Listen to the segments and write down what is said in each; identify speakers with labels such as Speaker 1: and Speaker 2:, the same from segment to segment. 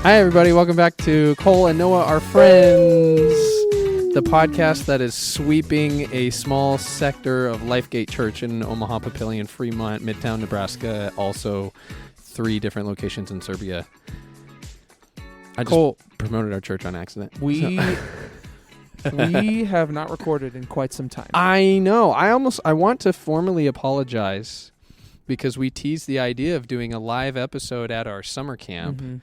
Speaker 1: Hi, everybody. Welcome back to Cole and Noah Are Friends, the podcast that is sweeping a small sector of Lifegate Church in Omaha, Papillion, Fremont, Midtown, Nebraska, also 3 different locations in Serbia. I just promoted our church on accident.
Speaker 2: We have not recorded in quite some time.
Speaker 1: I know. I want to formally apologize because we teased the idea of doing a live episode at our summer camp.
Speaker 2: Mm-hmm.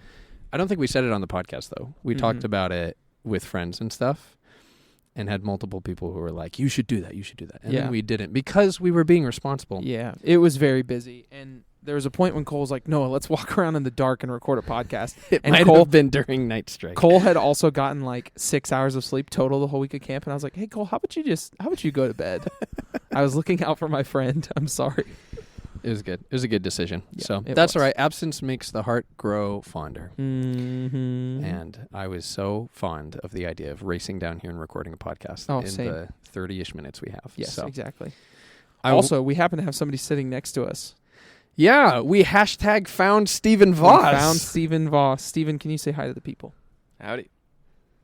Speaker 1: I don't think we said it on the podcast, though. We talked about it with friends and stuff and had multiple people who were like, you should do that, you should do that. And then we didn't because we were being responsible.
Speaker 2: Yeah, it was very busy. And there was a point when Cole's like, Noah, let's walk around in the dark and record a podcast.
Speaker 1: It might have been during night strike.
Speaker 2: Cole had also gotten like 6 hours of sleep total the whole week of camp. And I was like, hey, Cole, how about you go to bed? I was looking out for my friend. I'm sorry.
Speaker 1: It was good. It was a good decision.
Speaker 2: Yeah,
Speaker 1: so that's all right. Absence makes the heart grow fonder. Mm-hmm. And I was so fond of the idea of racing down here and recording a podcast in the 30-ish minutes we have.
Speaker 2: Yes,
Speaker 1: so.
Speaker 2: Exactly. We happen to have somebody sitting next to us.
Speaker 1: Yeah, we found Steven Voss.
Speaker 2: We found Steven Voss. Steven, can you say hi to the people?
Speaker 3: Howdy.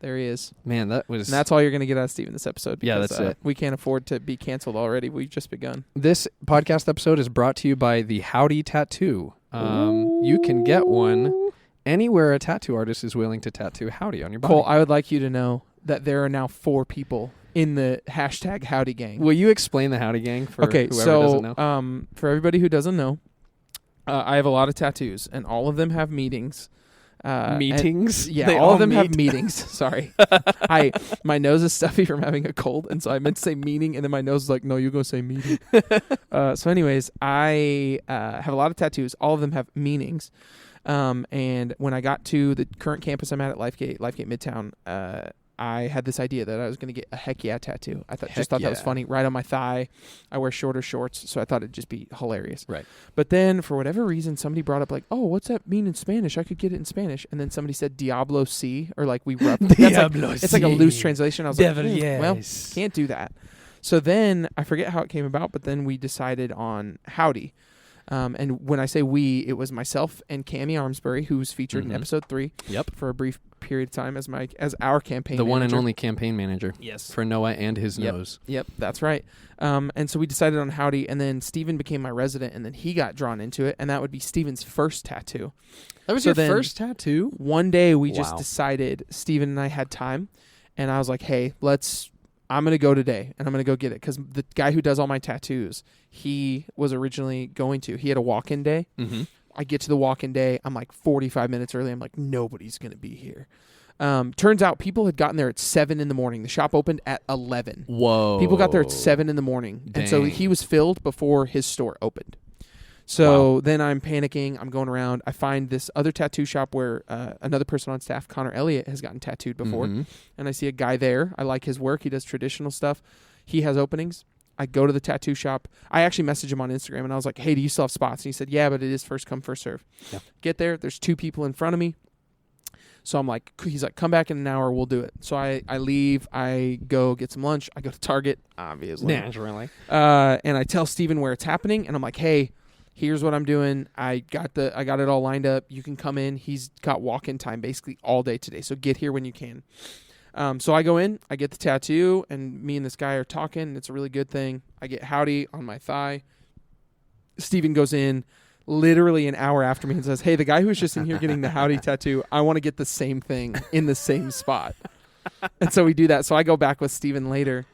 Speaker 2: There he is.
Speaker 1: Man, and
Speaker 2: that's all you're going to get out of Steven this episode. Because,
Speaker 1: that's it.
Speaker 2: We can't afford to be canceled already. We've just begun.
Speaker 1: This podcast episode is brought to you by the Howdy Tattoo. You can get one anywhere a tattoo artist is willing to tattoo Howdy on your body.
Speaker 2: Cole, I would like you to know that there are now 4 people in the hashtag Howdy Gang.
Speaker 1: Will you explain the Howdy Gang for whoever doesn't know?
Speaker 2: For everybody who doesn't know, I have a lot of tattoos, and all of them have meetings.
Speaker 1: Meetings?
Speaker 2: Yeah, all of them have meetings. Sorry. My nose is stuffy from having a cold, and so I meant to say meeting, and then my nose is like, no, you're going to say meeting. So anyways, I have a lot of tattoos. All of them have meanings. And when I got to the current campus I'm at Lifegate Midtown, I had this idea that I was going to get a heck yeah tattoo. I thought that was funny. Right on my thigh. I wear shorter shorts, so I thought it'd just be hilarious.
Speaker 1: Right.
Speaker 2: But then, for whatever reason, somebody brought up like, oh, what's that mean in Spanish? I could get it in Spanish. And then somebody said Diablo C, or like we rub. It's like a loose translation. I was like, well, can't do that. So then, I forget how it came about, but then we decided on Howdy. And when I say we, it was myself and Cammie Armsbury, who was featured in episode 3.
Speaker 1: Yep.
Speaker 2: For a brief period of time as our campaign manager.
Speaker 1: The one and only campaign manager.
Speaker 2: Yes.
Speaker 1: For Noah and his nose.
Speaker 2: Yep, that's right. And so we decided on Howdy, and then Steven became my resident, and then he got drawn into it, and that would be Steven's first tattoo.
Speaker 1: That was your first tattoo?
Speaker 2: One day we just decided, Steven and I had time, and I was like, hey, I'm going to go today, and I'm going to go get it, because the guy who does all my tattoos, he was originally he had a walk-in day. Mm-hmm. I get to the walk-in day, I'm like 45 minutes early, I'm like, nobody's going to be here. Turns out people had gotten there at 7 in the morning. The shop opened at 11.
Speaker 1: Whoa.
Speaker 2: People got there at 7 in the morning,
Speaker 1: Dang.
Speaker 2: And so he was filled before his store opened. So then I'm panicking. I'm going around. I find this other tattoo shop where another person on staff, Connor Elliott, has gotten tattooed before. Mm-hmm. And I see a guy there. I like his work. He does traditional stuff. He has openings. I go to the tattoo shop. I actually messaged him on Instagram, and I was like, hey, do you still have spots? And he said, yeah, but it is first come, first serve. Yeah. Get there. There's 2 people in front of me. So I'm like, he's like, come back in an hour. We'll do it. So I leave. I go get some lunch. I go to Target, obviously.
Speaker 1: Naturally.
Speaker 2: And I tell Steven where it's happening, and I'm like, hey, here's what I'm doing. I got it all lined up. You can come in. He's got walk-in time basically all day today. So get here when you can. So I go in, I get the tattoo, and me and this guy are talking. And it's a really good thing. I get Howdy on my thigh. Steven goes in literally an hour after me and says, hey, the guy who was just in here getting the Howdy tattoo, I want to get the same thing in the same spot. And so we do that. So I go back with Steven later.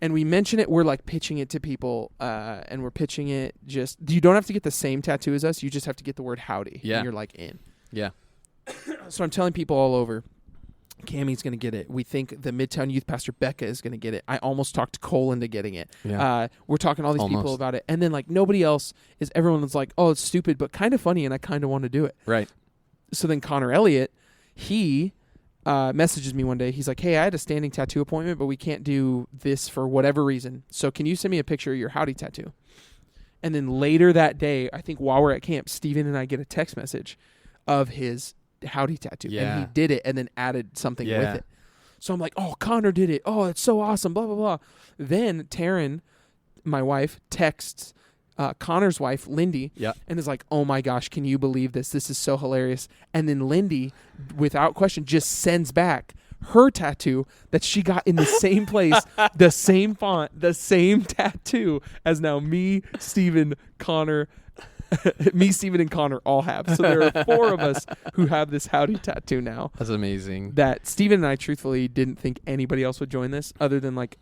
Speaker 2: And we mention it, we're like pitching it to people, and we're pitching it you don't have to get the same tattoo as us, you just have to get the word Howdy. Yeah. And you're like in.
Speaker 1: Yeah.
Speaker 2: So I'm telling people all over, Cammie's going to get it. We think the Midtown Youth Pastor Becca is going to get it. I almost talked to Cole into getting it. Yeah. We're talking to all these people about it. And then like nobody else everyone's like, oh, it's stupid, but kind of funny, and I kind of want to do it.
Speaker 1: Right.
Speaker 2: So then Connor Elliott, he messages me one day. He's like, hey, I had a standing tattoo appointment, but we can't do this for whatever reason. So can you send me a picture of your Howdy tattoo? And then later that day, I think while we're at camp, Steven and I get a text message of his Howdy tattoo. Yeah. And he did it and then added something with it. So I'm like, oh, Connor did it. Oh, it's so awesome, blah, blah, blah. Then Taryn, my wife, texts Connor's wife, Lindy,
Speaker 1: Yeah.
Speaker 2: and is like, oh my gosh, can you believe this? This is so hilarious. And then Lindy, without question, just sends back her tattoo that she got in the same place, the same font, the same tattoo as now me, Steven, Connor, me, Steven, and Connor all have. So there are 4 of us who have this howdy tattoo now.
Speaker 1: That's amazing.
Speaker 2: That Steven and I truthfully didn't think anybody else would join this other than like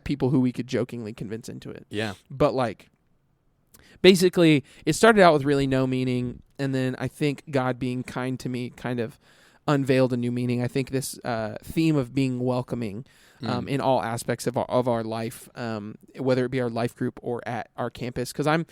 Speaker 2: people who we could jokingly convince into it.
Speaker 1: Yeah.
Speaker 2: But like, basically, it started out with really no meaning, and then I think God being kind to me kind of unveiled a new meaning. I think this theme of being welcoming in all aspects of our life, whether it be our life group or at our campus, because I'm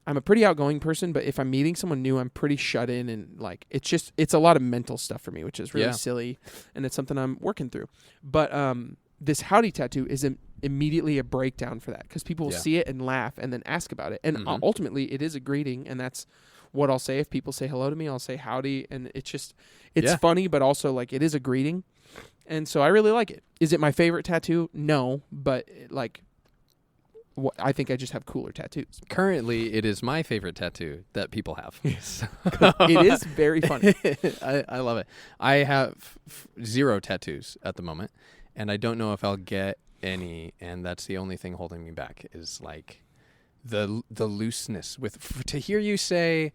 Speaker 2: a pretty outgoing person, but if I'm meeting someone new, I'm pretty shut in, and like it's a lot of mental stuff for me, which is really silly, and it's something I'm working through. But this howdy tattoo is immediately a breakdown for that, because people will see it and laugh and then ask about it, and ultimately it is a greeting, and that's what I'll say. If people say hello to me, I'll say howdy, and it's funny, but also like it is a greeting, and so I really like it. Is it my favorite tattoo? No, but I think I just have cooler tattoos.
Speaker 1: Currently, it is my favorite tattoo that people have.
Speaker 2: Yes. It is very funny.
Speaker 1: I love it. I have 0 tattoos at the moment, and I don't know if I'll get any, and that's the only thing holding me back is like the looseness to hear you say.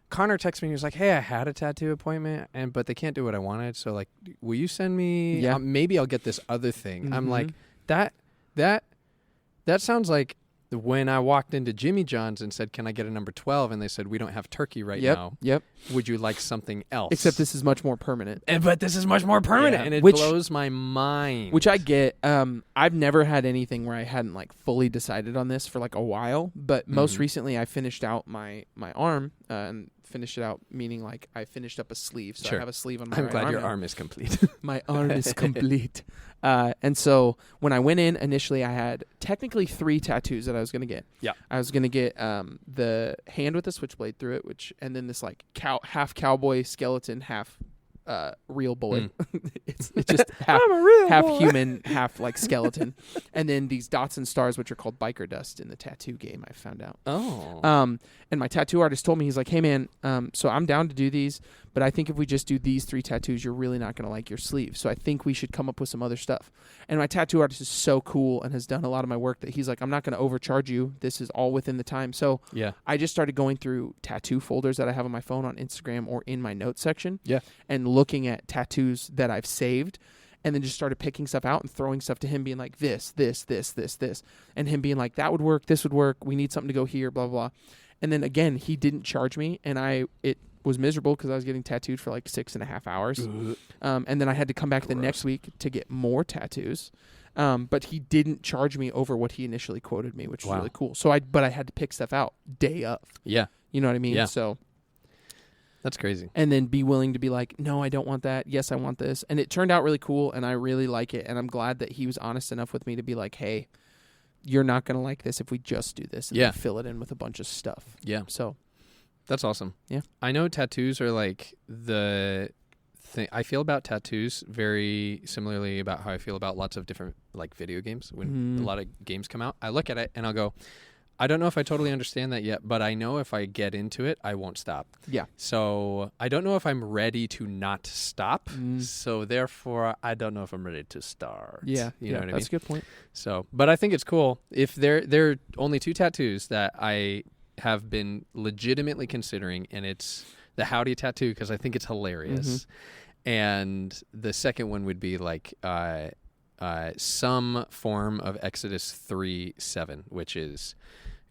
Speaker 1: Connor texted me. He was like, "Hey, I had a tattoo appointment, but they can't do what I wanted. So, like, will you send me?
Speaker 2: Yeah.
Speaker 1: Maybe I'll get this other thing."
Speaker 2: Mm-hmm.
Speaker 1: I'm like, that sounds like when I walked into Jimmy John's and said, "Can I get a number 12?" and they said, "We don't have turkey right now.
Speaker 2: Yep.
Speaker 1: Would you like something else?"
Speaker 2: Except this is much more permanent.
Speaker 1: But this is much more permanent, and it blows my mind.
Speaker 2: Which I get. I've never had anything where I hadn't like fully decided on this for like a while. But most recently, I finished out my arm and finished it out, meaning like I finished up a sleeve. So I have a sleeve on my
Speaker 1: I'm
Speaker 2: right
Speaker 1: glad
Speaker 2: arm
Speaker 1: your
Speaker 2: now.
Speaker 1: arm is complete.
Speaker 2: My arm is complete. And so when I went in initially, I had technically 3 tattoos that I was going to get. Yeah. I was going to get the hand with the switchblade through it, and then this like half cowboy skeleton, half real boy. It's just half human, half like skeleton. And then these dots and stars, which are called biker dust in the tattoo game, I found out.
Speaker 1: Oh.
Speaker 2: And my tattoo artist told me, he's like, "Hey man, so I'm down to do these, but I think if we just do these 3 tattoos, you're really not going to like your sleeve. So I think we should come up with some other stuff." And my tattoo artist is so cool and has done a lot of my work that he's like, "I'm not going to overcharge you. This is all within the time." So I just started going through tattoo folders that I have on my phone on Instagram or in my notes section. Yeah. And looking at tattoos that I've saved, and then just started picking stuff out and throwing stuff to him, being like, this, and him being like, "That would work. This would work. We need something to go here, blah, blah, blah." And then again, he didn't charge me, and it was miserable because I was getting tattooed for like 6.5 hours. And then I had to come back the next week to get more tattoos. But he didn't charge me over what he initially quoted me, which was really cool. So I had to pick stuff out day of. Yeah. You know what I mean?
Speaker 1: Yeah.
Speaker 2: So
Speaker 1: that's crazy.
Speaker 2: And then be willing to be like, "No, I don't want that. Yes, I want this." And it turned out really cool, and I really like it. And I'm glad that he was honest enough with me to be like, "Hey, you're not going to like this if we just do this and then fill it in with a bunch of stuff." Yeah. So
Speaker 1: that's awesome.
Speaker 2: Yeah.
Speaker 1: I know tattoos are like the thing. I feel about tattoos very similarly about how I feel about lots of different like video games. When a lot of games come out, I look at it and I'll go, I don't know if I totally understand that yet, but I know if I get into it, I won't stop. Yeah. So I don't know if I'm ready to not stop. So therefore, I don't know if I'm ready to start. Yeah. You know what I mean?
Speaker 2: That's a good point.
Speaker 1: So, but I think it's cool. If there are only 2 tattoos that I have been legitimately considering, and it's the howdy tattoo because I think it's hilarious. And the second one would be like some form of Exodus 3:7, which is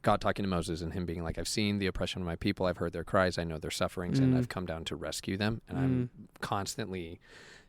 Speaker 1: God talking to Moses and him being like, "I've seen the oppression of my people. I've heard their cries. I know their sufferings, and I've come down to rescue them." And I'm constantly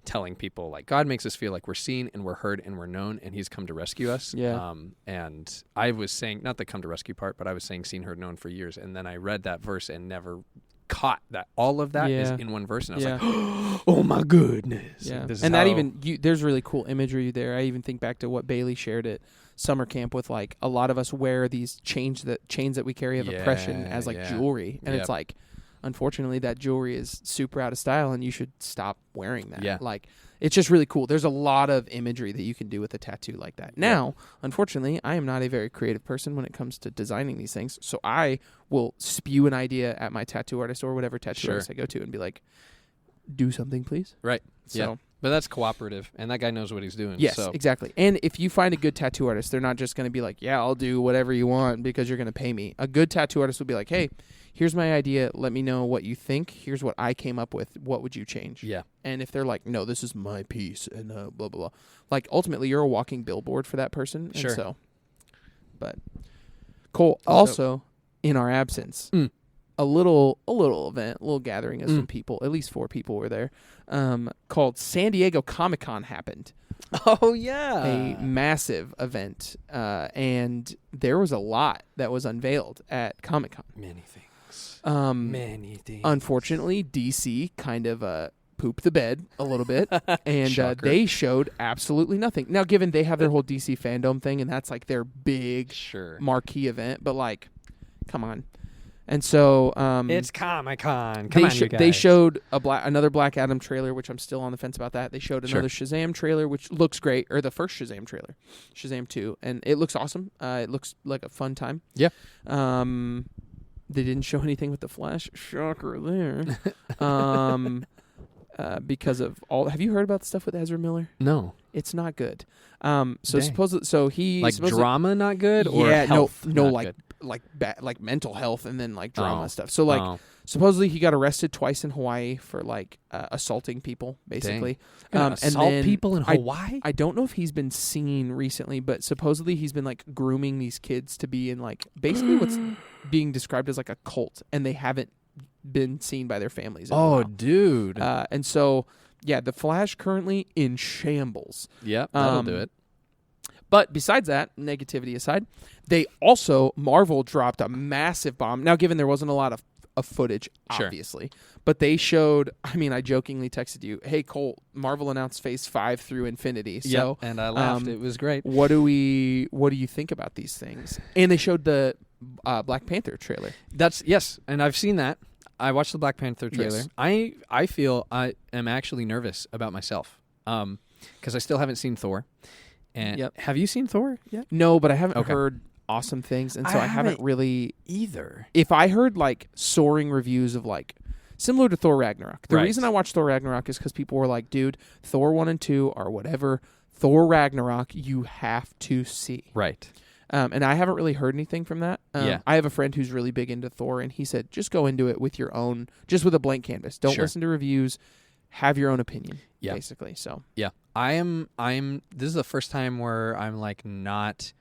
Speaker 1: telling people, like, God makes us feel like we're seen and we're heard and we're known, and he's come to rescue us. Yeah. And I was saying, not the come to rescue part, but I was saying seen, heard, known for years. And then I read that verse and never caught that all of that is in one verse. And I was like, oh my goodness.
Speaker 2: Yeah. And that even, there's really cool imagery there. I even think back to what Bailey shared at summer camp with, like, a lot of us wear these chains that we carry of oppression as like jewelry. And it's like, unfortunately, that jewelry is super out of style and you should stop wearing that. Yeah. Like, it's just really cool. There's a lot of imagery that you can do with a tattoo like that. Now, unfortunately, I am not a very creative person when it comes to designing these things, so I will spew an idea at my tattoo artist or whatever tattoo artist I go to and be like, do something, please.
Speaker 1: Right.
Speaker 2: So,
Speaker 1: yeah. But that's cooperative, and that guy knows what he's doing.
Speaker 2: Yes,
Speaker 1: so.
Speaker 2: exactly. And if you find a good tattoo artist, they're not just going to be like, yeah, I'll do whatever you want because you're going to pay me. A good tattoo artist will be like, hey, here's my idea. Let me know what you think. Here's what I came up with. What would you change?
Speaker 1: Yeah.
Speaker 2: And if they're like, no, this is my piece, and blah, blah, blah. Like, ultimately, you're a walking billboard for that person.
Speaker 1: Sure.
Speaker 2: And so, but Cole, also, in our absence, a little event, a little gathering of some people, at least 4 people were there, called San Diego Comic-Con happened.
Speaker 1: Oh, yeah.
Speaker 2: A massive event, and there was a lot that was unveiled at Comic-Con.
Speaker 1: Many things.
Speaker 2: Many things. Unfortunately, DC kind of pooped the bed a little bit, and they showed absolutely nothing. Now, given they have their whole DC fandom thing, and that's like their big marquee event, but like, come on. And so
Speaker 1: it's Comic-Con. Come on, you guys.
Speaker 2: They showed another Black Adam trailer, which I'm still on the fence about that. They showed another Shazam trailer, which looks great, or the first Shazam trailer, Shazam 2, and it looks awesome. It looks like a fun time.
Speaker 1: Yeah.
Speaker 2: They didn't show anything with the Flash. Shocker there. Because of all. Have you heard about the stuff with Ezra Miller?
Speaker 1: No.
Speaker 2: It's not good. Supposedly,
Speaker 1: like drama not good, or health
Speaker 2: no,
Speaker 1: not
Speaker 2: like
Speaker 1: good?
Speaker 2: like mental health and then like drama stuff. So like supposedly he got arrested twice in Hawaii for like assaulting people basically.
Speaker 1: Assault people in Hawaii?
Speaker 2: I don't know if he's been seen recently, but supposedly he's been like grooming these kids to be in like basically what's being described as like a cult, and they haven't been seen by their families.
Speaker 1: Oh, dude.
Speaker 2: And so yeah, the Flash currently in shambles.
Speaker 1: Yeah, that'll do it.
Speaker 2: But besides that, negativity aside, Marvel dropped a massive bomb. Now, given there wasn't a lot of footage, obviously, but they showed, I jokingly texted you, hey, Cole, Marvel announced Phase 5 through Infinity. So,
Speaker 1: and I laughed. It was great.
Speaker 2: What do you think about these things? And they showed the Black Panther trailer.
Speaker 1: Yes, and I've seen that. I watched the Black Panther trailer. Yes. I feel I am actually nervous about myself because I still haven't seen Thor. And have you seen Thor yet?
Speaker 2: No, but I haven't heard awesome things, and so I haven't really
Speaker 1: either.
Speaker 2: If I heard like soaring reviews of like similar to Thor Ragnarok, the reason I watched Thor Ragnarok is because people were like, "Dude, Thor 1 and 2 or whatever, Thor Ragnarok, you have to see."
Speaker 1: Right.
Speaker 2: And I haven't really heard anything from that. I have a friend who's really big into Thor, and he said, "Just go into it with your own, just with a blank canvas. Don't listen to reviews. Have your own opinion."
Speaker 1: Yeah.
Speaker 2: Basically. So
Speaker 1: yeah, I'm. This is the first time where I'm like not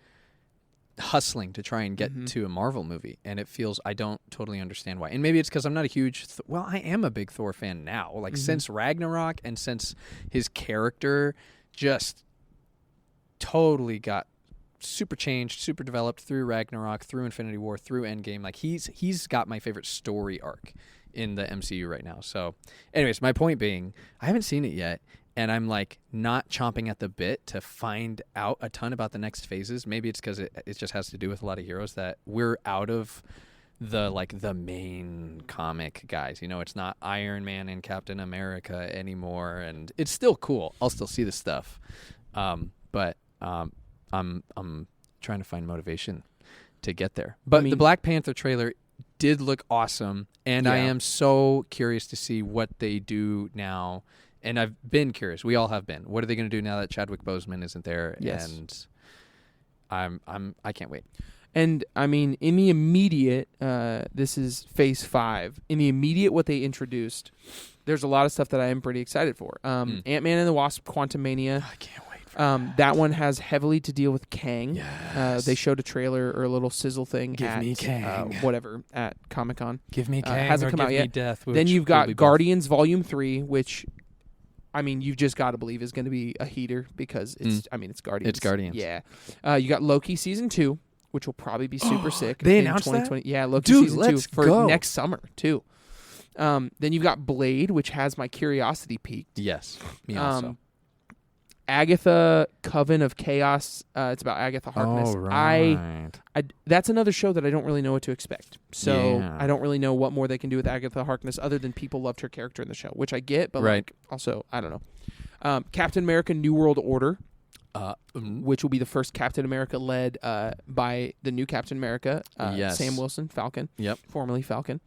Speaker 1: hustling to try and get to a Marvel movie, and it feels I don't totally understand why. And maybe it's because I'm not a huge. I am a big Thor fan now. Like since Ragnarok, and since his character just totally got super changed, super developed through Ragnarok, through Infinity War, through Endgame. Like he's got my favorite story arc in the MCU right now. So anyways, my point being, I haven't seen it yet, and I'm like not chomping at the bit to find out a ton about the next phases. Maybe it's because it just has to do with a lot of heroes that we're out of the main comic guys. You know, it's not Iron Man and Captain America anymore, and it's still cool. I'll still see the stuff. But I'm trying to find motivation to get there. But the Black Panther trailer did look awesome, and I am so curious to see what they do now. And I've been curious. We all have been. What are they going to do now that Chadwick Boseman isn't there?
Speaker 2: Yes.
Speaker 1: And I can't wait.
Speaker 2: And in the immediate, this is Phase 5. In the immediate, what they introduced, there's a lot of stuff that I am pretty excited for. Ant-Man and the Wasp: Quantumania.
Speaker 1: I can't wait.
Speaker 2: That one has heavily to deal with Kang.
Speaker 1: Yes.
Speaker 2: They showed a trailer or a little sizzle thing
Speaker 1: Give me Kang.
Speaker 2: At Comic-Con.
Speaker 1: Give me Kang
Speaker 2: hasn't come out yet.
Speaker 1: Death,
Speaker 2: then you've got Guardians Volume 3, which you've just got to believe is going to be a heater because it's it's Guardians.
Speaker 1: It's Guardians.
Speaker 2: Yeah. You got Loki Season 2, which will probably be super sick.
Speaker 1: They announced 2020.
Speaker 2: That? Yeah, Loki Season 2 for next summer too. Then you've got Blade, which has my curiosity peaked.
Speaker 1: Yes, me also.
Speaker 2: Agatha, Coven of Chaos. It's about Agatha Harkness.
Speaker 1: Oh, right.
Speaker 2: That's another show that I don't really know what to expect. So I don't really know what more they can do with Agatha Harkness other than people loved her character in the show, which I get, but also, I don't know. Captain America: New World Order,
Speaker 1: Mm-hmm.
Speaker 2: which will be the first Captain America led by the new Captain America,
Speaker 1: Yes.
Speaker 2: Sam Wilson, Falcon,
Speaker 1: Yep.
Speaker 2: formerly Falcon.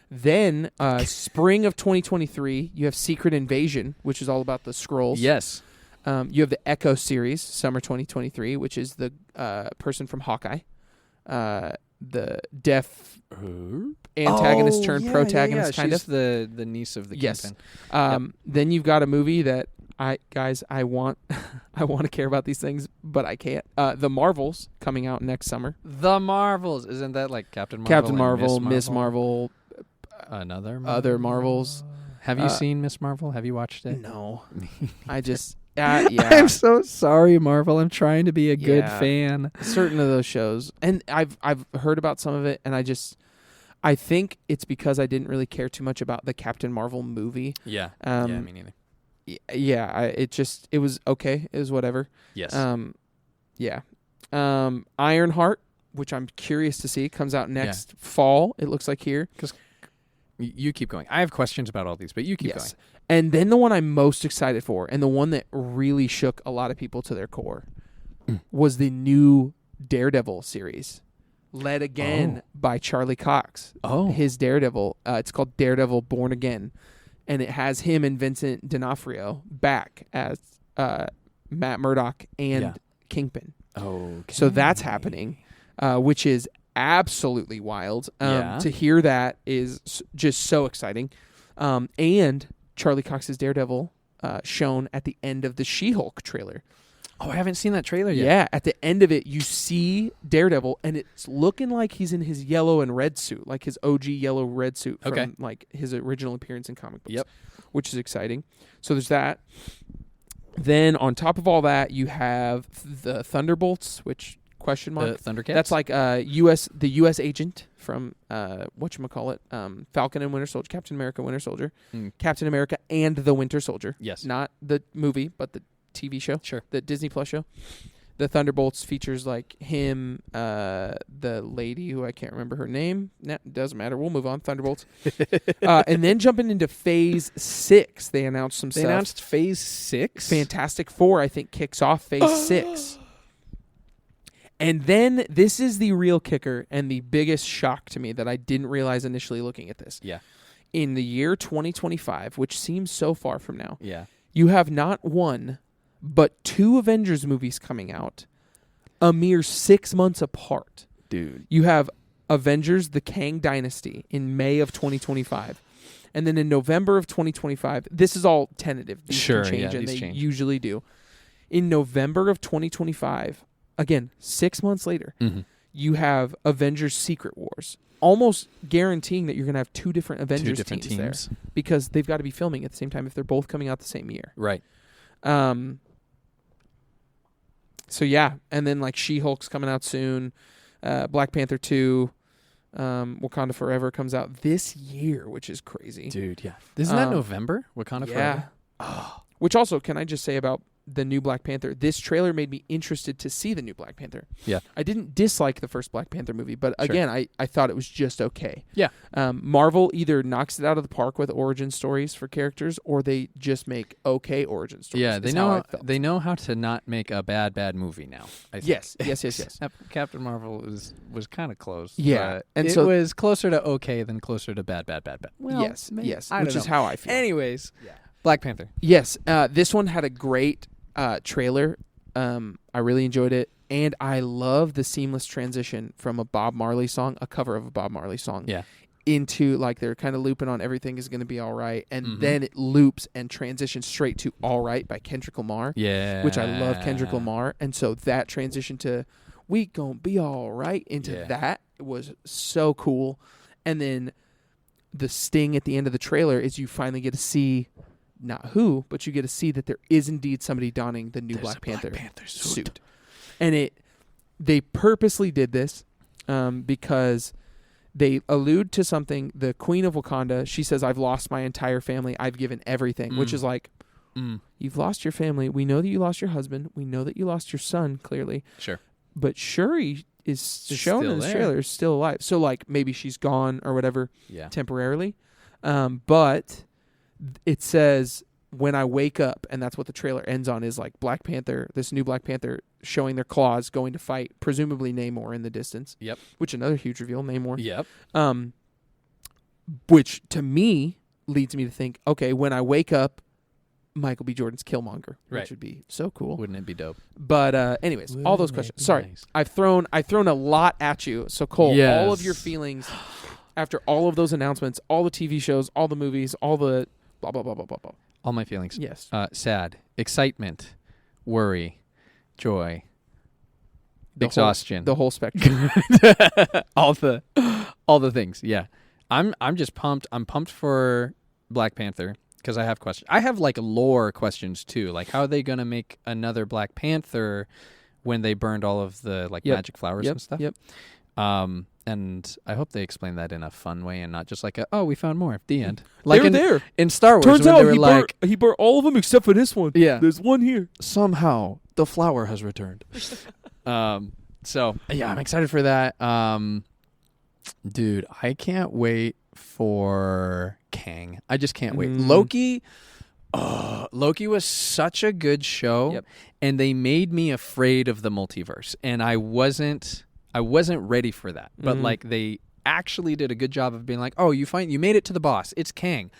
Speaker 2: Then spring of 2023, you have Secret Invasion, which is all about the Skrulls.
Speaker 1: Yes.
Speaker 2: You have the Echo series, summer 2023, which is the person from Hawkeye, the deaf antagonist turned protagonist, kind
Speaker 1: She's
Speaker 2: of.
Speaker 1: the niece of the
Speaker 2: Yes.
Speaker 1: Kingpin.
Speaker 2: Then you've got a movie that I want I want to care about these things, but I can't. The Marvels coming out next summer.
Speaker 1: The Marvels, isn't that like Captain Marvel?
Speaker 2: Captain
Speaker 1: and
Speaker 2: Marvel, Miss Marvel,
Speaker 1: another Marvel?
Speaker 2: other Marvels.
Speaker 1: Have you seen Miss Marvel? Have you watched it?
Speaker 2: No, I just yeah.
Speaker 1: I'm so sorry, Marvel. I'm trying to be a good
Speaker 2: Yeah.
Speaker 1: fan.
Speaker 2: Certain of those shows, and I've heard about some of it, and I think it's because I didn't really care too much about the Captain Marvel movie.
Speaker 1: Yeah.
Speaker 2: Me
Speaker 1: neither.
Speaker 2: Yeah, it was okay. It was whatever.
Speaker 1: Yes.
Speaker 2: Yeah. Ironheart, which I'm curious to see, comes out next fall. It looks like here.
Speaker 1: You keep going. I have questions about all these, but you keep going.
Speaker 2: And then the one I'm most excited for, and the one that really shook a lot of people to their core, was the new Daredevil series, led again by Charlie Cox.
Speaker 1: Oh.
Speaker 2: His Daredevil. It's called Daredevil Born Again. And it has him and Vincent D'Onofrio back as Matt Murdock and Kingpin.
Speaker 1: Okay.
Speaker 2: So that's happening, which is absolutely wild.
Speaker 1: Yeah.
Speaker 2: To hear that is just so exciting. And Charlie Cox's Daredevil shown at the end of the She-Hulk trailer.
Speaker 1: Oh, I haven't seen that trailer yet.
Speaker 2: Yeah, at the end of it, you see Daredevil, and it's looking like he's in his yellow and red suit, like his OG yellow red suit from like his original appearance in comic books.
Speaker 1: Yep.
Speaker 2: Which is exciting. So there's that. Then on top of all that, you have the Thunderbolts, which question mark.
Speaker 1: The Thundercats?
Speaker 2: That's like the U.S. agent from whatchamacallit, Falcon and Winter Soldier, Captain America, Winter Soldier, Captain America, and the Winter Soldier.
Speaker 1: Yes.
Speaker 2: Not the movie, but the TV show.
Speaker 1: Sure.
Speaker 2: The Disney Plus show. The Thunderbolts features like him, the lady who I can't remember her name. No, doesn't matter. We'll move on. Thunderbolts. And then jumping into Phase 6, they announced some stuff.
Speaker 1: They announced Phase 6?
Speaker 2: Fantastic Four, I think, kicks off Phase 6. And then this is the real kicker and the biggest shock to me that I didn't realize initially looking at this.
Speaker 1: Yeah.
Speaker 2: In the year 2025, which seems so far from now,
Speaker 1: you
Speaker 2: have not one, but 2 Avengers movies coming out a mere 6 months apart.
Speaker 1: Dude.
Speaker 2: You have Avengers: The Kang Dynasty in May of 2025. And then in November of 2025, this is all tentative. These can change, and they usually do. In November of 2025, again, 6 months later, you have Avengers: Secret Wars. Almost guaranteeing that you're going to have 2 different Avengers teams there. Because they've got to be filming at the same time if they're both coming out the same year.
Speaker 1: Right.
Speaker 2: So yeah, and then like She-Hulk's coming out soon. Black Panther 2, Wakanda Forever comes out this year, which is crazy.
Speaker 1: Dude, yeah. Isn't that November? Wakanda Forever?
Speaker 2: Oh. Which also, can I just say about the new Black Panther, this trailer made me interested to see the new Black Panther.
Speaker 1: Yeah.
Speaker 2: I didn't dislike the first Black Panther movie, but again, I thought it was just okay.
Speaker 1: Yeah.
Speaker 2: Marvel either knocks it out of the park with origin stories for characters, or they just make okay origin stories.
Speaker 1: Yeah, they know how to not make a bad movie now. I think.
Speaker 2: Yes.
Speaker 1: Captain Marvel was kind of close.
Speaker 2: Yeah,
Speaker 1: and it was closer to okay than closer to bad. Well,
Speaker 2: yes, which is
Speaker 1: know.
Speaker 2: how I feel.
Speaker 1: Anyways, Black Panther.
Speaker 2: Yes, this one had a great trailer. I really enjoyed it, and I love the seamless transition from a Bob Marley song, a cover of a Bob Marley song, into like they're kind of looping on Everything Is Gonna Be All Right, and then it loops and transitions straight to All Right by Kendrick Lamar, which I love Kendrick Lamar, and so that transition to We Gon' Be All Right into that was so cool. And then the sting at the end of the trailer is you finally get to see not who, but you get to see that there is indeed somebody donning the new Black Panther suit. And they purposely did this because they allude to something. The Queen of Wakanda, she says, "I've lost my entire family. I've given everything," which is like, you've lost your family. We know that you lost your husband. We know that you lost your son, clearly.
Speaker 1: Sure.
Speaker 2: But Shuri is shown in this trailer is still alive. So like maybe she's gone or whatever temporarily. But it says when I wake up, and that's what the trailer ends on, is like Black Panther, this new Black Panther showing their claws going to fight, presumably Namor in the distance.
Speaker 1: Yep.
Speaker 2: Which another huge reveal, Namor.
Speaker 1: Yep.
Speaker 2: Which to me leads me to think, okay, when I wake up, Michael B. Jordan's Killmonger,
Speaker 1: Right.
Speaker 2: which would be so cool.
Speaker 1: Wouldn't it be dope?
Speaker 2: But anyways, all those questions. Sorry,
Speaker 1: Nice.
Speaker 2: I've thrown a lot at you. So Cole,
Speaker 1: Yes.
Speaker 2: all of your feelings after all of those announcements, all the TV shows, all the movies, all the blah blah blah blah blah blah.
Speaker 1: All my feelings.
Speaker 2: Yes.
Speaker 1: Sad, excitement, worry, joy,
Speaker 2: The
Speaker 1: exhaustion.
Speaker 2: The whole spectrum.
Speaker 1: all the things. Yeah. I'm just pumped. I'm pumped for Black Panther because I have questions. I have like lore questions too. Like how are they going to make another Black Panther when they burned all of the like magic flowers and stuff?
Speaker 2: Yep.
Speaker 1: And I hope they explain that in a fun way and not just like we found more at the end.
Speaker 2: Like
Speaker 1: Like
Speaker 2: there.
Speaker 1: in Star Wars
Speaker 2: Turns
Speaker 1: when
Speaker 2: out
Speaker 1: they were
Speaker 2: he burnt all of them except for this one.
Speaker 1: Yeah.
Speaker 2: There's one here.
Speaker 1: somehow the flower has returned. So yeah, I'm excited for that. Dude, I can't wait for Kang. I just can't wait. Loki was such a good show.
Speaker 2: Yep.
Speaker 1: And they made me afraid of the multiverse, and I wasn't ready for that. But like they actually did a good job of being like, "Oh, you made it to the boss. It's Kang."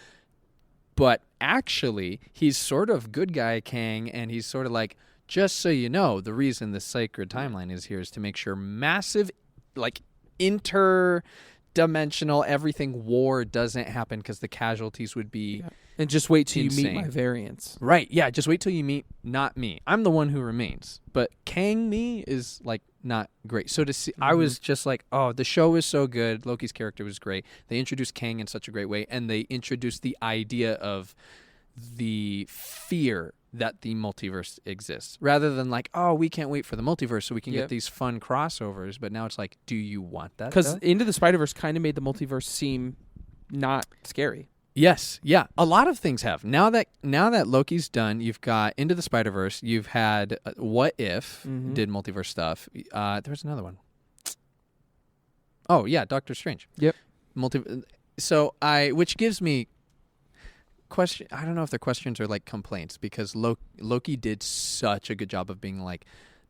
Speaker 1: But actually, he's sort of good guy Kang, and he's sort of like, just so you know, the reason the sacred timeline is here is to make sure massive, like, interdimensional everything war doesn't happen because the casualties would be
Speaker 2: And just wait till you meet
Speaker 1: insane.
Speaker 2: my variants.
Speaker 1: Right. Yeah, just wait till you meet not me. I'm the one who remains. But Kang me is like not great. So to see I was just like, oh, the show is so good. Loki's character was great. They introduced Kang in such a great way, and they introduced the idea of the fear that the multiverse exists, rather than like, oh, we can't wait for the multiverse so we can get these fun crossovers. But now it's like, do you want that?
Speaker 2: Because Into the Spider-Verse kind of made the multiverse seem not scary.
Speaker 1: Yes, yeah. A lot of things have. Now that Loki's done, you've got Into the Spider-Verse. You've had What If did multiverse stuff. There was another one. Oh yeah, Doctor Strange.
Speaker 2: Yep.
Speaker 1: So which gives me question. I don't know if they're questions or like complaints, because Loki did such a good job of being like,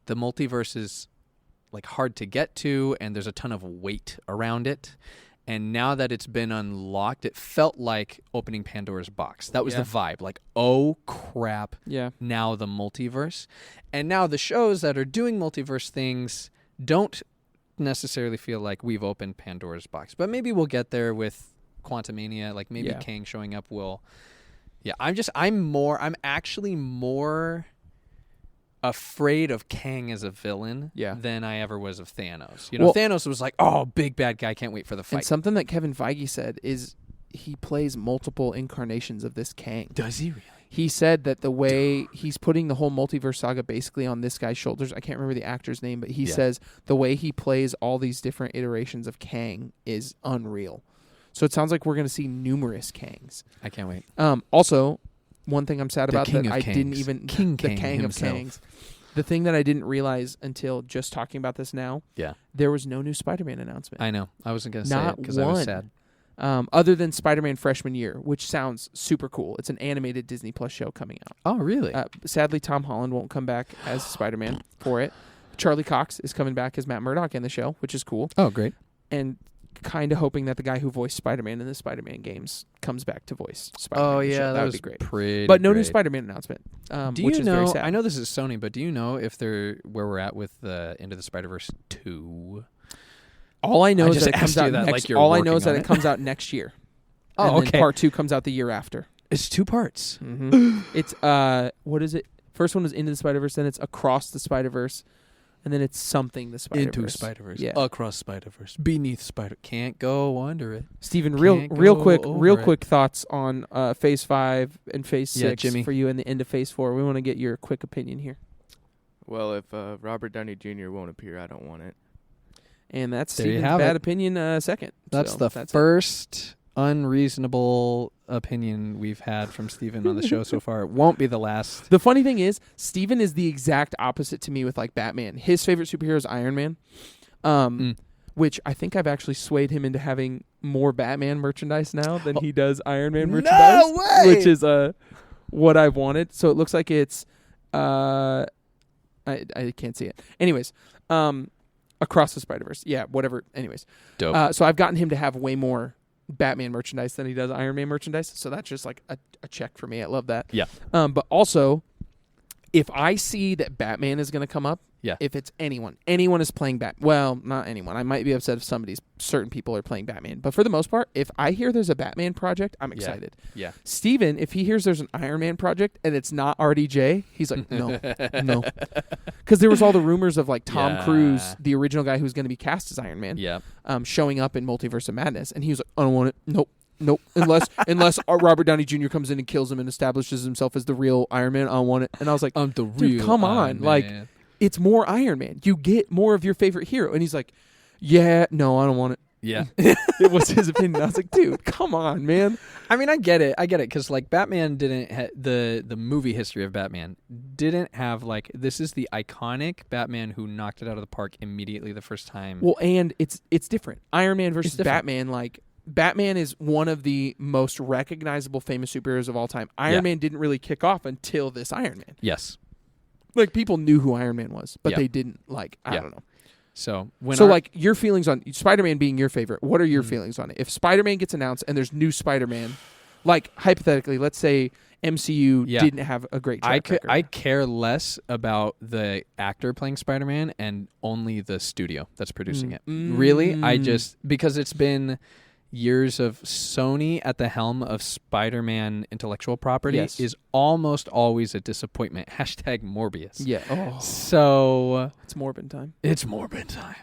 Speaker 1: the multiverse is like hard to get to, and there's a ton of weight around it. And now that it's been unlocked, it felt like opening Pandora's box. That was the vibe. Like, oh, crap.
Speaker 2: Yeah.
Speaker 1: Now the multiverse. And now the shows that are doing multiverse things don't necessarily feel like we've opened Pandora's box. But maybe we'll get there with Quantumania. Like, maybe Kang showing up will... Yeah, I'm actually more afraid of Kang as a villain than I ever was of Thanos. You know, Thanos was like, oh, big bad guy, can't wait for the fight.
Speaker 2: And something that Kevin Feige said is he plays multiple incarnations of this Kang.
Speaker 1: Does he really?
Speaker 2: He said that the way he's putting the whole multiverse saga basically on this guy's shoulders, I can't remember the actor's name, but he says the way he plays all these different iterations of Kang is unreal. So it sounds like we're going to see numerous Kangs.
Speaker 1: I can't wait.
Speaker 2: Also, one thing I'm sad about
Speaker 1: King
Speaker 2: that
Speaker 1: of
Speaker 2: I
Speaker 1: Kangs.
Speaker 2: didn't even...
Speaker 1: King
Speaker 2: the
Speaker 1: Kang
Speaker 2: Kang
Speaker 1: himself.
Speaker 2: of Kangs. The thing that I didn't realize until just talking about this now, there was no new Spider-Man announcement.
Speaker 1: I know. I wasn't going to say it because I was sad.
Speaker 2: Other than Spider-Man Freshman Year, which sounds super cool. It's an animated Disney Plus show coming out.
Speaker 1: Oh, really?
Speaker 2: Sadly, Tom Holland won't come back as Spider-Man for it. Charlie Cox is coming back as Matt Murdock in the show, which is cool.
Speaker 1: Oh, great.
Speaker 2: And kind of hoping that the guy who voiced Spider-Man in the Spider-Man games comes back to voice Spider-Man.
Speaker 1: Oh,
Speaker 2: in the
Speaker 1: yeah,
Speaker 2: show.
Speaker 1: that
Speaker 2: would
Speaker 1: was
Speaker 2: be great.
Speaker 1: Pretty
Speaker 2: But no
Speaker 1: great.
Speaker 2: new Spider-Man announcement,
Speaker 1: Do
Speaker 2: which
Speaker 1: you
Speaker 2: is very
Speaker 1: know?
Speaker 2: sad.
Speaker 1: I know this is Sony, but do you know if they're where we're at with Into the Spider-Verse 2?
Speaker 2: All I know is
Speaker 1: just
Speaker 2: that it comes
Speaker 1: asked you
Speaker 2: out
Speaker 1: that
Speaker 2: next.
Speaker 1: like you're
Speaker 2: All I know
Speaker 1: working
Speaker 2: is that
Speaker 1: on
Speaker 2: it
Speaker 1: it.
Speaker 2: comes out next year.
Speaker 1: Oh,
Speaker 2: and
Speaker 1: okay.
Speaker 2: then part 2 comes out the year after.
Speaker 1: It's 2 parts.
Speaker 2: Mm-hmm. It's what is it? First one was Into the Spider-Verse, then it's Across the Spider-Verse, and then it's Something the Spider-Verse.
Speaker 1: Into Spider-Verse.
Speaker 2: Yeah.
Speaker 1: Across Spider-Verse. Beneath Spider. Can't go under it.
Speaker 2: Steven,
Speaker 1: Can't
Speaker 2: real
Speaker 1: go
Speaker 2: quick thoughts on Phase 5 and Phase 6
Speaker 1: Jimmy.
Speaker 2: for you and the end of Phase 4. We want to get your quick opinion here.
Speaker 3: Well, if Robert Downey Jr. won't appear, I don't want it.
Speaker 2: And that's
Speaker 1: There you
Speaker 2: Steven's
Speaker 1: have
Speaker 2: bad
Speaker 1: it.
Speaker 2: opinion second.
Speaker 1: That's
Speaker 2: So
Speaker 1: the
Speaker 2: that's
Speaker 1: first unreasonable opinion we've had from Steven on the show so far. It won't be the last.
Speaker 2: The funny thing is, Steven is the exact opposite to me with like Batman. His favorite superhero is Iron Man, which I think I've actually swayed him into having more Batman merchandise now than he does Iron Man merchandise.
Speaker 1: way!
Speaker 2: what I wanted. So it looks like it's I can't see it. Anyways, Across the Spider-Verse. Yeah, whatever. Anyways.
Speaker 1: Dope.
Speaker 2: So I've gotten him to have way more Batman merchandise than he does Iron Man merchandise. So that's just like a check for me. I love that.
Speaker 1: Yeah.
Speaker 2: But also, if I see that Batman is going to come up, if it's anyone is playing well, not anyone. I might be upset if certain people are playing Batman. But for the most part, if I hear there's a Batman project, I'm excited.
Speaker 1: Yeah.
Speaker 2: Steven, if he hears there's an Iron Man project and it's not RDJ, he's like, no. Because there was all the rumors of like Tom Cruise, the original guy who's going to be cast as Iron Man, showing up in Multiverse of Madness. And he was like, I don't want it. Nope. Unless Robert Downey Jr. comes in and kills him and establishes himself as the real Iron Man, I don't want it. And I was like,
Speaker 1: I'm the
Speaker 2: dude,
Speaker 1: real
Speaker 2: come
Speaker 1: Iron
Speaker 2: on.
Speaker 1: Man.
Speaker 2: Like, it's more Iron Man. You get more of your favorite hero. And he's like, yeah, no, I don't want it.
Speaker 1: Yeah.
Speaker 2: It was his opinion. I was like, dude, come on, man.
Speaker 1: I mean, I get it. Because, like, Batman didn't... the movie history of Batman didn't have, like... This is the iconic Batman who knocked it out of the park immediately the first time.
Speaker 2: Well, and it's different. Iron Man versus Batman, like... Batman is one of the most recognizable famous superheroes of all time. Iron Man didn't really kick off until this Iron Man.
Speaker 1: Yes.
Speaker 2: Like, people knew who Iron Man was, but they didn't, like, I don't know.
Speaker 1: So,
Speaker 2: like, your feelings on Spider-Man being your favorite, what are your feelings on it? If Spider-Man gets announced and there's new Spider-Man, like, hypothetically, let's say MCU didn't have a great track record.
Speaker 1: I care less about the actor playing Spider-Man and only the studio that's producing it. Really? Because it's been... years of Sony at the helm of Spider-Man intellectual property is almost always a disappointment. # Morbius.
Speaker 2: Yeah. Oh.
Speaker 1: So...
Speaker 2: It's Morbin time.
Speaker 1: It's Morbin time.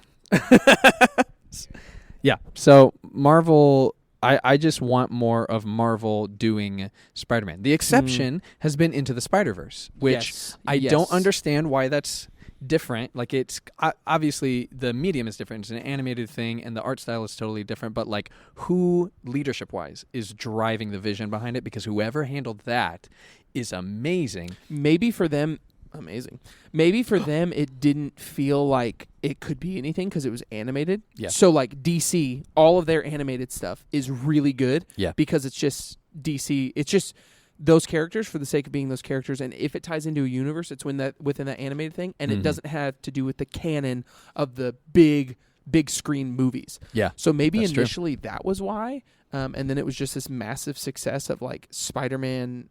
Speaker 1: Yeah. So Marvel... I just want more of Marvel doing Spider-Man. The exception has been Into the Spider-Verse, which I don't understand why that's... different. Like, it's obviously the medium is different. It's an animated thing and the art style is totally different, but like, who leadership wise is driving the vision behind it? Because whoever handled that is amazing.
Speaker 2: Maybe for them it didn't feel like it could be anything because it was animated. So like DC, all of their animated stuff is really good because it's just DC. It's just those characters for the sake of being those characters, and if it ties into a universe, it's within that animated thing, and it doesn't have to do with the canon of the big screen movies. Yeah. So maybe initially that was why, and then it was just this massive success of like Spider-Man.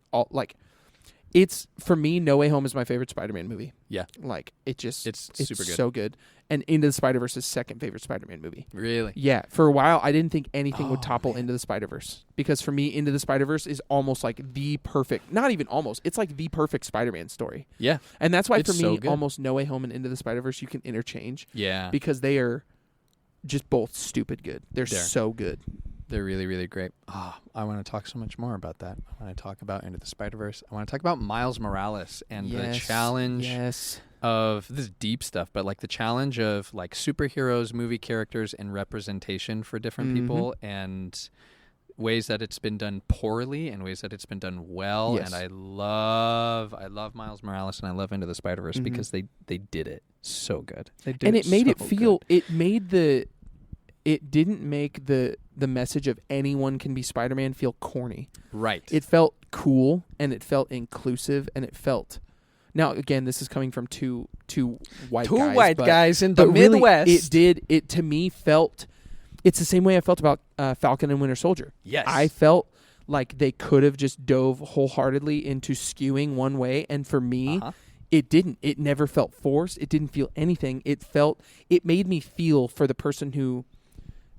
Speaker 2: It's for me, No Way Home is my favorite Spider-Man movie. Yeah. Like it's super good. So good. And Into the Spider-Verse is second favorite Spider-Man movie. Really? Yeah. For a while, I didn't think anything would topple Into the Spider-Verse. Because for me, Into the Spider-Verse is almost like the perfect, not even almost, it's like the perfect Spider-Man story. Yeah. And that's why for me, almost No Way Home and Into the Spider-Verse, you can interchange. Yeah. Because they are just both stupid good. They're so good.
Speaker 1: They're really, really great. I want to talk so much more about that. I want to talk about Into the Spider-Verse. I want to talk about Miles Morales and the challenge of this deep stuff, but like the challenge of like superheroes, movie characters, and representation for different people, and ways that it's been done poorly and ways that it's been done well. And I love Miles Morales and I love Into the Spider-Verse because they did it so good.
Speaker 2: And it made it feel, it didn't make the message of anyone can be Spider-Man feel corny. Right. It felt cool and it felt inclusive and it felt... Now, again, this is coming from two white guys
Speaker 1: in the Midwest.
Speaker 2: Really, it to me felt... It's the same way I felt about Falcon and Winter Soldier. Yes. I felt like they could have just dove wholeheartedly into skewing one way, and for me... It didn't. It never felt forced. It didn't feel anything. It made me feel for the person who...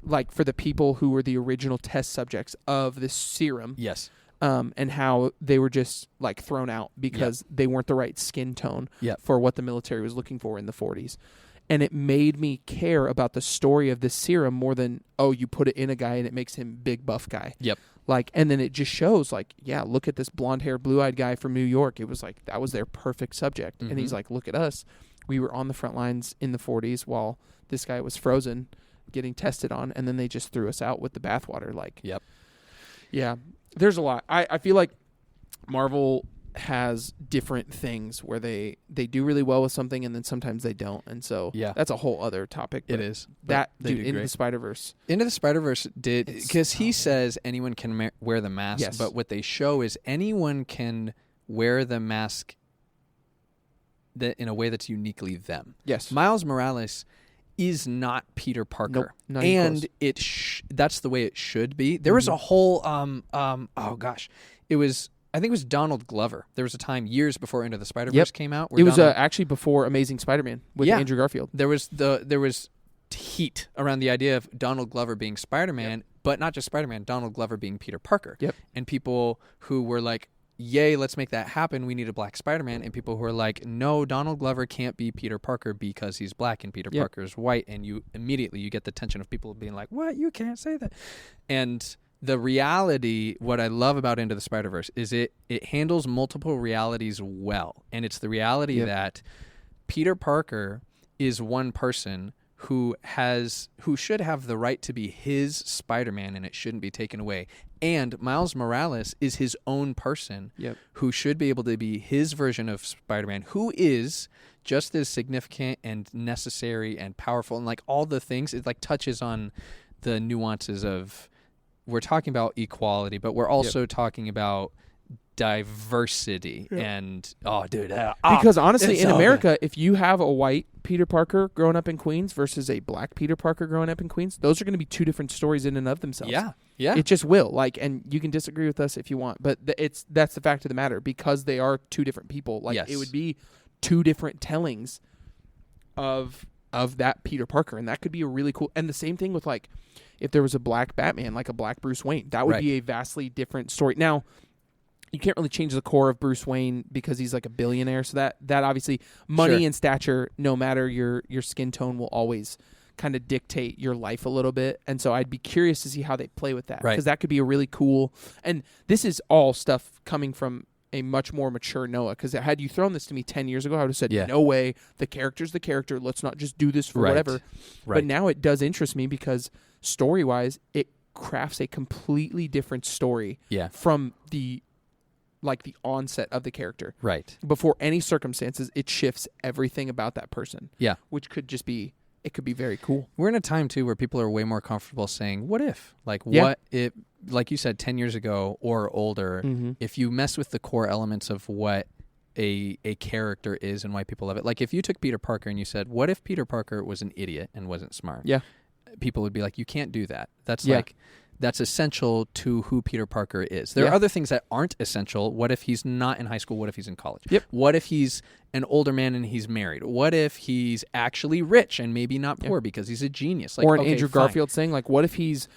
Speaker 2: like for the people who were the original test subjects of this serum. Yes. And how they were just like thrown out because they weren't the right skin tone for what the military was looking for in the 40s. And it made me care about the story of this serum more than, you put it in a guy and it makes him big buff guy. Yep. Like, and then it just shows like, look at this blonde haired, blue eyed guy from New York. It was like, that was their perfect subject. And he's like, look at us. We were on the front lines in the 40s while this guy was frozen getting tested on, and then they just threw us out with the bathwater. Like, yeah, there's a lot. I feel like Marvel has different things where they do really well with something, and then sometimes they don't, and so that's a whole other topic. It is that dude Into the Spider-Verse.
Speaker 1: Into the Spider-Verse did because he says anyone can wear the mask, but what they show is anyone can wear the mask in a way that's uniquely them.
Speaker 2: Yes.
Speaker 1: Miles Morales is not Peter Parker.
Speaker 2: Nope, not even close.
Speaker 1: And that's the way it should be. There was a whole I think it was Donald Glover. There was a time years before Into the Spider-Verse came out.
Speaker 2: It was actually before Amazing Spider-Man with Andrew Garfield.
Speaker 1: There was heat around the idea of Donald Glover being Spider-Man, but not just Spider-Man, Donald Glover being Peter Parker.
Speaker 2: Yep.
Speaker 1: And people who were like, yay, let's make that happen. We need a black Spider-Man. And people who are like, no, Donald Glover can't be Peter Parker because he's black and Peter Parker is white. And you get the tension of people being like, what? You can't say that. And the reality, what I love about Into the Spider-Verse is it handles multiple realities well. And it's the reality that Peter Parker is one person who should have the right to be his Spider-Man, and it shouldn't be taken away. And Miles Morales is his own person who should be able to be his version of Spider-Man, who is just as significant and necessary and powerful, and like all the things. It like touches on the nuances of, we're talking about equality, but we're also talking about diversity and
Speaker 2: because honestly, in America, if you have a white Peter Parker growing up in Queens versus a black Peter Parker growing up in Queens, those are going to be two different stories in and of themselves.
Speaker 1: Yeah.
Speaker 2: It just will. Like, and you can disagree with us if you want, but that's the fact of the matter, because they are two different people. Like, it would be two different tellings of that Peter Parker, and that could be a really cool. And the same thing with, like, if there was a black Batman, like a black Bruce Wayne, that would be a vastly different story. Now, you can't really change the core of Bruce Wayne because he's like a billionaire. So that obviously, money and stature, no matter your skin tone, will always kind of dictate your life a little bit. And so I'd be curious to see how they play with that, because that could be a really cool. And this is all stuff coming from a much more mature Noah, because had you thrown this to me 10 years ago, I would have said, no way, the character's the character. Let's not just do this for whatever. But now it does interest me because story-wise, it crafts a completely different story from the onset of the character. Right. Before any circumstances, it shifts everything about that person. Yeah. Which could just be, it could be very cool.
Speaker 1: We're in a time, too, where people are way more comfortable saying, what if? Like, what if, like you said, 10 years ago or older, if you mess with the core elements of what a character is and why people love it. Like, if you took Peter Parker and you said, what if Peter Parker was an idiot and wasn't smart? Yeah. People would be like, you can't do that. That's that's essential to who Peter Parker is. There are other things that aren't essential. What if he's not in high school? What if he's in college? Yep. What if he's an older man and he's married? What if he's actually rich and maybe not poor because he's a genius? Like,
Speaker 2: or an Andrew Garfield saying, like, what if he's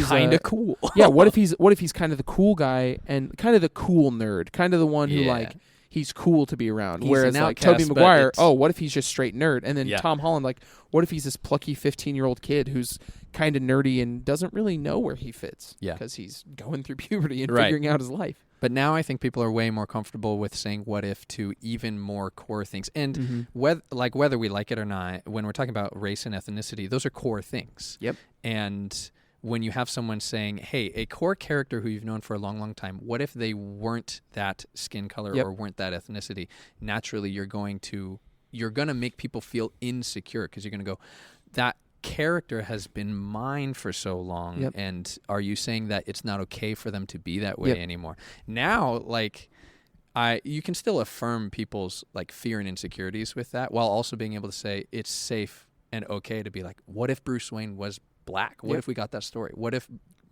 Speaker 1: kind of cool?
Speaker 2: What if he's kind of the cool guy and kind of the cool nerd, kind of the one who like he's cool to be around. Whereas like Tobey Maguire, what if he's just straight nerd? And then Tom Holland, like, what if he's this plucky 15-year-old kid who's kind of nerdy and doesn't really know where he fits because he's going through puberty and figuring out his life.
Speaker 1: But now I think people are way more comfortable with saying what if to even more core things. And whether we like it or not, when we're talking about race and ethnicity, those are core things. Yep. And when you have someone saying, hey, a core character who you've known for a long, long time, what if they weren't that skin color or weren't that ethnicity? Naturally, you're going to make people feel insecure because you're going to go, that character has been mine for so long, and are you saying that it's not okay for them to be that way anymore? Now, like, you can still affirm people's like fear and insecurities with that, while also being able to say it's safe and okay to be like, what if Bruce Wayne was black? What if we got that story? What if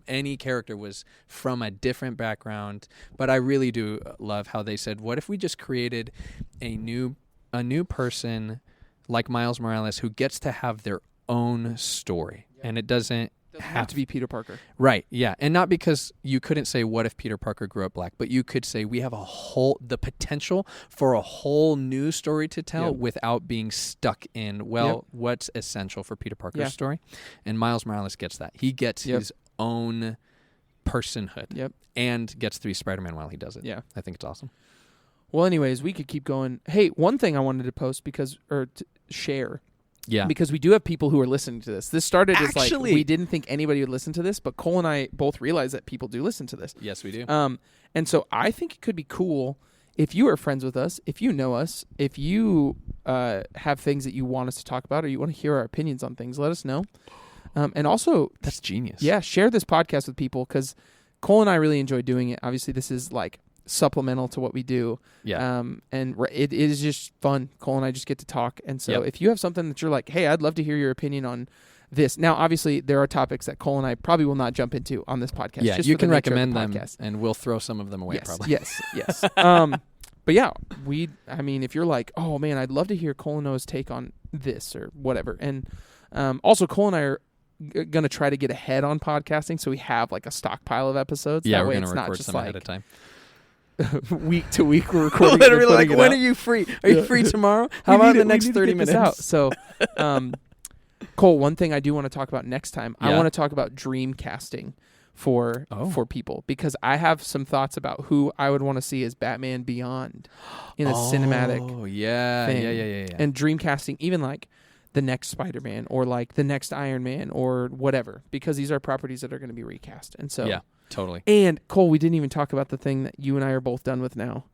Speaker 1: any character was from a different background? But I really do love how they said, what if we just created a new person like Miles Morales who gets to have their own story, and it doesn't have
Speaker 2: to be Peter Parker.
Speaker 1: Right, yeah. And not because you couldn't say, what if Peter Parker grew up black? But you could say, we have the potential for a whole new story to tell without being stuck in, what's essential for Peter Parker's story? And Miles Morales gets that. He gets his own personhood and gets to be Spider-Man while he does it. Yeah. I think it's awesome.
Speaker 2: Well, anyways, we could keep going. Hey, one thing I wanted to post to share. Yeah. Because we do have people who are listening to this. This started as like, we didn't think anybody would listen to this, but Cole and I both realized that people do listen to this.
Speaker 1: Yes, we do.
Speaker 2: And so I think it could be cool if you are friends with us, if you know us, if you have things that you want us to talk about or you want to hear our opinions on things, let us know. And also...
Speaker 1: That's genius.
Speaker 2: Yeah, share this podcast with people because Cole and I really enjoy doing it. Obviously, this is like supplemental to what we do.
Speaker 1: Yeah.
Speaker 2: It is just fun. Cole and I just get to talk. And so if you have something that you're like, hey, I'd love to hear your opinion on this. Now, obviously, there are topics that Cole and I probably will not jump into on this podcast.
Speaker 1: Yeah,
Speaker 2: just
Speaker 1: you
Speaker 2: for
Speaker 1: can
Speaker 2: the nature of
Speaker 1: recommend
Speaker 2: the
Speaker 1: them,
Speaker 2: podcast.
Speaker 1: and we'll throw some of them away.
Speaker 2: Yes,
Speaker 1: Probably.
Speaker 2: yes. But yeah, if you're like, oh man, I'd love to hear Cole and Noah's take on this or whatever. And also, Cole and I are going to try to get ahead on podcasting, so we have like a stockpile of episodes.
Speaker 1: Yeah,
Speaker 2: that
Speaker 1: we're
Speaker 2: way
Speaker 1: going to
Speaker 2: it's not
Speaker 1: record
Speaker 2: just
Speaker 1: some
Speaker 2: like
Speaker 1: ahead of time.
Speaker 2: week to week we're recording.
Speaker 1: Literally,
Speaker 2: and
Speaker 1: like,
Speaker 2: putting it
Speaker 1: when
Speaker 2: out.
Speaker 1: are you free? Are you free tomorrow? How about the next 30 minutes?
Speaker 2: Out. So, Cole, one thing I do want to talk about next time, I want to talk about dream casting for people, because I have some thoughts about who I would want to see as Batman Beyond in a cinematic
Speaker 1: thing. Yeah.
Speaker 2: And dream casting, even like the next Spider-Man or like the next Iron Man or whatever, because these are properties that are going to be recast. And so,
Speaker 1: yeah, totally.
Speaker 2: And Cole, we didn't even talk about the thing that you and I are both done with now,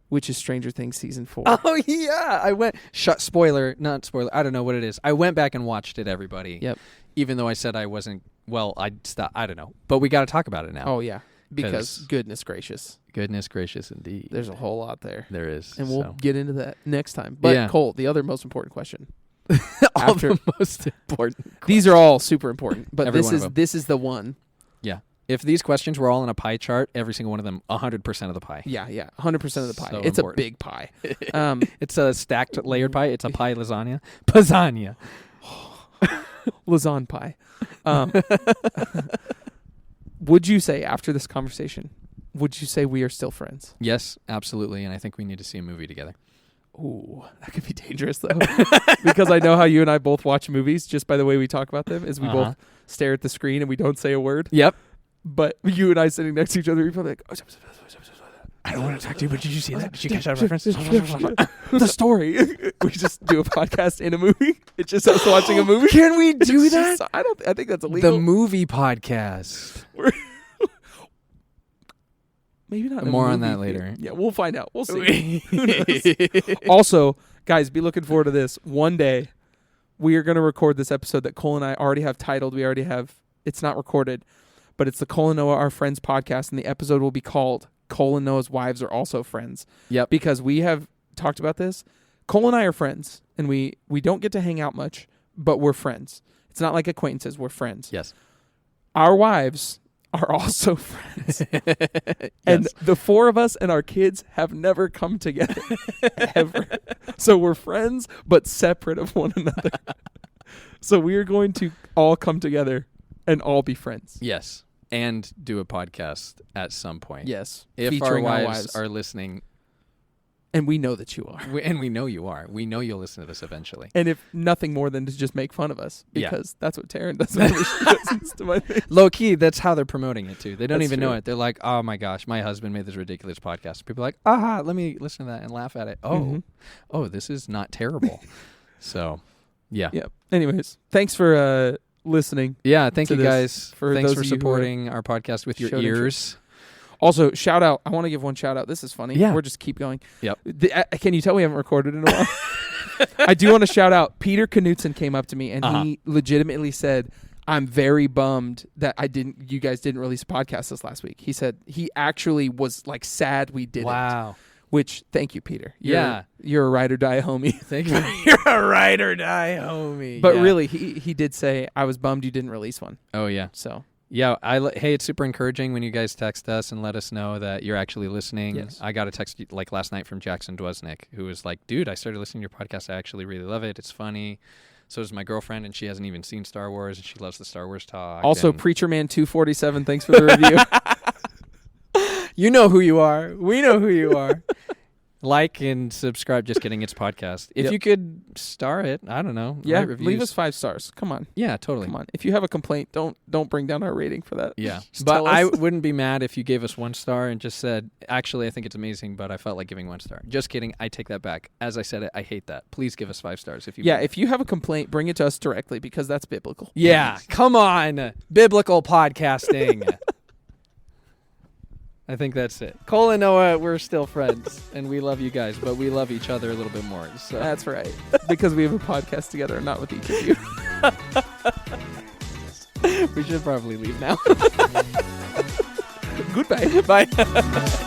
Speaker 2: which is Stranger Things season 4.
Speaker 1: Oh yeah, I went. Spoiler, not spoiler. I don't know what it is. I went back and watched it. Everybody.
Speaker 2: Yep.
Speaker 1: Even though I said I wasn't. Well, I'd stop. I don't know. But we got to talk about it now.
Speaker 2: Oh yeah, because goodness gracious,
Speaker 1: indeed.
Speaker 2: there's a whole lot there.
Speaker 1: There is,
Speaker 2: and we'll get into that next time. But Cole, the other most important question.
Speaker 1: The most important.
Speaker 2: These are all super important, but
Speaker 1: Every
Speaker 2: this is the one.
Speaker 1: Yeah. If these questions were all in a pie chart, every single one of them, 100% of the pie.
Speaker 2: Yeah, 100% of the pie.
Speaker 1: So
Speaker 2: it's
Speaker 1: important.
Speaker 2: A big pie.
Speaker 1: It's a stacked layered pie. It's a pie lasagna. Lasagna.
Speaker 2: Lasagna pie. Would you say after this conversation, would you say we are still friends?
Speaker 1: Yes, absolutely. And I think we need to see a movie together.
Speaker 2: Ooh, that could be dangerous though. Because I know how you and I both watch movies just by the way we talk about them, is we both stare at the screen and we don't say a word.
Speaker 1: Yep.
Speaker 2: But you and I sitting next to each other, we're probably like,
Speaker 1: I don't want to talk to you, but did you see that? Did you catch that reference?
Speaker 2: The story. We just do a podcast in a movie. It's just us watching a movie.
Speaker 1: Can we do that?
Speaker 2: I think that's illegal.
Speaker 1: The movie podcast.
Speaker 2: Maybe not.
Speaker 1: More on that later.
Speaker 2: Yeah, we'll find out. We'll see. Who knows? Also, guys, be looking forward to this. One day, we are going to record this episode that Cole and I already have titled. We already have. It's not recorded, but it's the Cole and Noah Are Friends podcast, and the episode will be called Cole and Noah's Wives Are Also Friends.
Speaker 1: Yep.
Speaker 2: Because we have talked about this. Cole and I are friends, and we don't get to hang out much, but we're friends. It's not like acquaintances. We're friends.
Speaker 1: Yes.
Speaker 2: Our wives are also friends. And the four of us and our kids have never come together ever. So we're friends, but separate of one another. So we are going to all come together and all be friends.
Speaker 1: Yes. And do a podcast at some point.
Speaker 2: Yes.
Speaker 1: If our wives are listening.
Speaker 2: And we know that you are.
Speaker 1: And we know you are. We know you'll listen to this eventually.
Speaker 2: And if nothing more than to just make fun of us. Because that's what Taryn does whenever she listens to my face.
Speaker 1: Low key, that's how they're promoting it too. They don't even know
Speaker 2: true.
Speaker 1: it. They're like, oh my gosh, my husband made this ridiculous podcast. People are like, aha, let me listen to that and laugh at it. Oh, this is not terrible. So, yeah.
Speaker 2: Yep. Anyways, thanks for listening.
Speaker 1: Yeah, thank you guys. Thanks for
Speaker 2: those of you
Speaker 1: supporting our podcast with your ears.
Speaker 2: Also, shout out. I want to give one shout out. This is funny.
Speaker 1: Yeah.
Speaker 2: We'll just keep going.
Speaker 1: Yep.
Speaker 2: Can you tell we haven't recorded in a while? I do want to shout out. Peter Knutson came up to me and he legitimately said, I'm very bummed that you guys didn't release a podcast this last week. He said he actually was like sad we didn't.
Speaker 1: Wow.
Speaker 2: Which, thank you, Peter.
Speaker 1: You're
Speaker 2: a ride or die homie.
Speaker 1: Thank you. You're a ride or die homie.
Speaker 2: But really, he did say, I was bummed you didn't release one.
Speaker 1: Oh, yeah.
Speaker 2: So.
Speaker 1: Yeah, hey, it's super encouraging when you guys text us and let us know that you're actually listening.
Speaker 2: Yes.
Speaker 1: I got a text like last night from Jackson Dwesnick, who was like, dude, I started listening to your podcast. I actually really love it. It's funny. So does my girlfriend, and she hasn't even seen Star Wars, and she loves the Star Wars talk.
Speaker 2: Also, Preacher Man 247, thanks for the review.
Speaker 1: You know who you are. We know who you are. Like and subscribe. Just kidding. It's podcast. If you could star it, I don't know.
Speaker 2: Yeah,
Speaker 1: write reviews.
Speaker 2: leave us 5 stars. Come on.
Speaker 1: Yeah, totally.
Speaker 2: Come on. If you have a complaint, don't bring down our rating for that.
Speaker 1: Yeah,
Speaker 2: Just
Speaker 1: but
Speaker 2: tell us.
Speaker 1: I wouldn't be mad if you gave us 1 star and just said, actually, I think it's amazing, but I felt like giving 1 star. Just kidding. I take that back. As I said it, I hate that. Please give us 5 stars if you.
Speaker 2: Yeah, if you have a complaint, bring it to us directly because that's biblical.
Speaker 1: Yeah, come on, biblical podcasting. I think that's it. Cole and Noah, we're still friends, and we love you guys, but we love each other a little bit more. So.
Speaker 2: That's right. Because we have a podcast together and not with each of you.
Speaker 1: We should probably leave now.
Speaker 2: Goodbye.
Speaker 1: Bye.